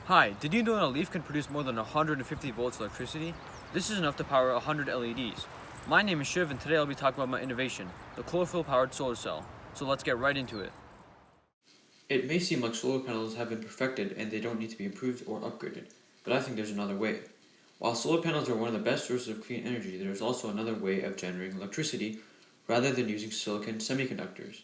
Hi, did you know that a leaf can produce more than 150 volts electricity? This is enough to power 100 LEDs. My name is Shiv, and today I'll be talking about my innovation, the chlorophyll-powered solar cell. So let's get right into it. It may seem like solar panels have been perfected and they don't need to be improved or upgraded, but I think there's another way. While solar panels are one of the best sources of clean energy, there is also another way of generating electricity rather than using silicon semiconductors.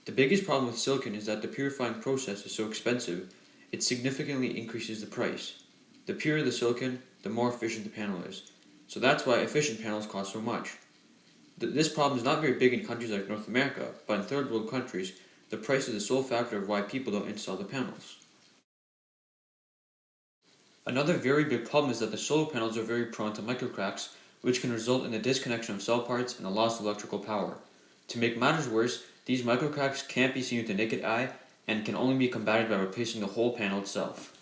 The biggest problem with silicon is that the purifying process is so expensive, it significantly increases the price. The purer the silicon, the more efficient the panel is. So that's why efficient panels cost so much. This problem is not very big in countries like North America, but in third world countries, the price is the sole factor of why people don't install the panels. Another very big problem is that the solar panels are very prone to microcracks, which can result in the disconnection of cell parts and the loss of electrical power. To make matters worse, these microcracks can't be seen with the naked eye and can only be combated by replacing the whole panel itself.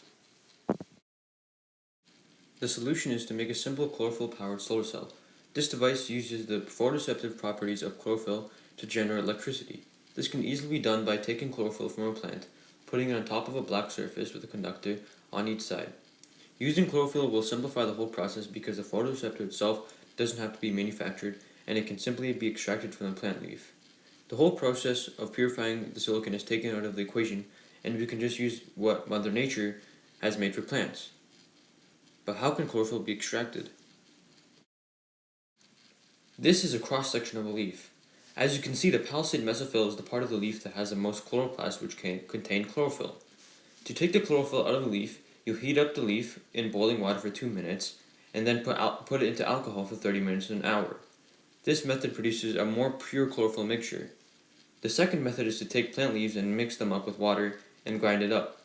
The solution is to make a simple chlorophyll-powered solar cell. This device uses the photoreceptive properties of chlorophyll to generate electricity. This can easily be done by taking chlorophyll from a plant, putting it on top of a black surface with a conductor on each side. Using chlorophyll will simplify the whole process because the photoreceptor itself doesn't have to be manufactured and it can simply be extracted from the plant leaf. The whole process of purifying the silicon is taken out of the equation and we can just use what Mother Nature has made for plants. But how can chlorophyll be extracted? This is a cross-section of a leaf. As you can see, the palisade mesophyll is the part of the leaf that has the most chloroplasts, which can contain chlorophyll. To take the chlorophyll out of the leaf, you heat up the leaf in boiling water for 2 minutes, and then put it into alcohol for 30 minutes to an hour. This method produces a more pure chlorophyll mixture. The second method is to take plant leaves and mix them up with water and grind it up.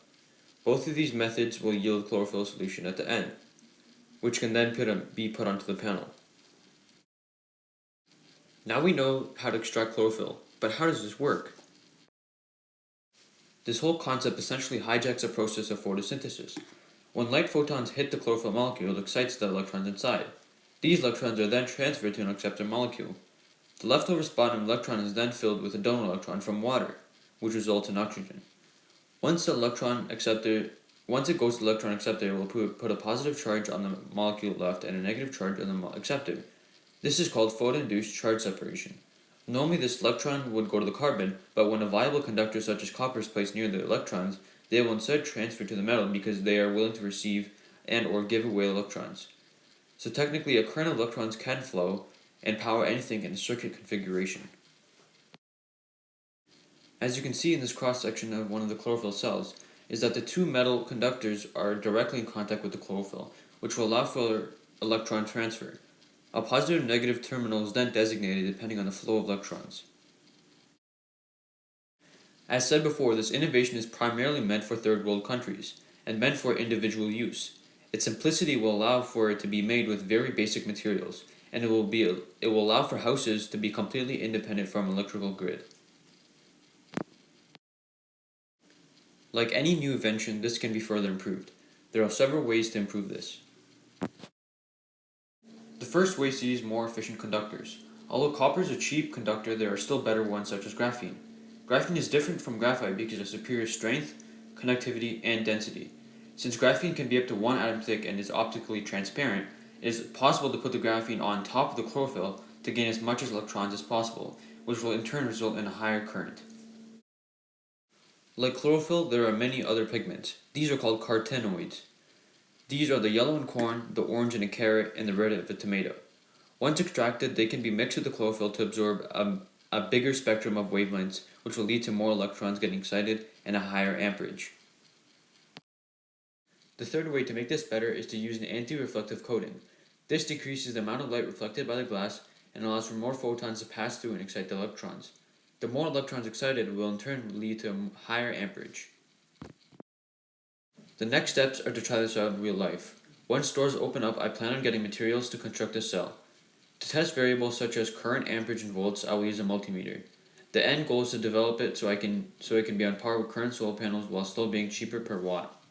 Both of these methods will yield chlorophyll solution at the end, which can then be put onto the panel. Now we know how to extract chlorophyll, but how does this work? This whole concept essentially hijacks the process of photosynthesis. When light photons hit the chlorophyll molecule, it excites the electrons inside. These electrons are then transferred to an acceptor molecule. The leftover spot in electron is then filled with a donor electron from water, which results in oxygen. Once it goes to the electron acceptor, it will put a positive charge on the molecule left and a negative charge on the acceptor. This is called photoinduced charge separation. Normally this electron would go to the carbon, but when a viable conductor such as copper is placed near the electrons, they will instead transfer to the metal because they are willing to receive and or give away electrons. So technically a current of electrons can flow and power anything in a circuit configuration. As you can see in this cross-section of one of the chlorophyll cells, is that the two metal conductors are directly in contact with the chlorophyll, which will allow for electron transfer. A positive and negative terminal is then designated depending on the flow of electrons. As said before, this innovation is primarily meant for third world countries, and meant for individual use. Its simplicity will allow for it to be made with very basic materials, and it will allow for houses to be completely independent from electrical grid. Like any new invention, this can be further improved. There are several ways to improve this. The first way is to use more efficient conductors. Although copper is a cheap conductor, there are still better ones such as graphene. Graphene is different from graphite because of superior strength, connectivity, and density. Since graphene can be up to 1 atom thick and is optically transparent, it is possible to put the graphene on top of the chlorophyll to gain as much electrons as possible, which will in turn result in a higher current. Like chlorophyll, there are many other pigments. These are called carotenoids. These are the yellow in corn, the orange in a carrot, and the red of a tomato. Once extracted, they can be mixed with the chlorophyll to absorb a bigger spectrum of wavelengths, which will lead to more electrons getting excited and a higher amperage. The third way to make this better is to use an anti-reflective coating. This decreases the amount of light reflected by the glass and allows for more photons to pass through and excite the electrons. The more electrons excited will in turn lead to a higher amperage. The next steps are to try this out in real life. Once stores open up, I plan on getting materials to construct a cell. To test variables such as current, amperage, and volts, I will use a multimeter. The end goal is to develop it so it can be on par with current solar panels while still being cheaper per watt.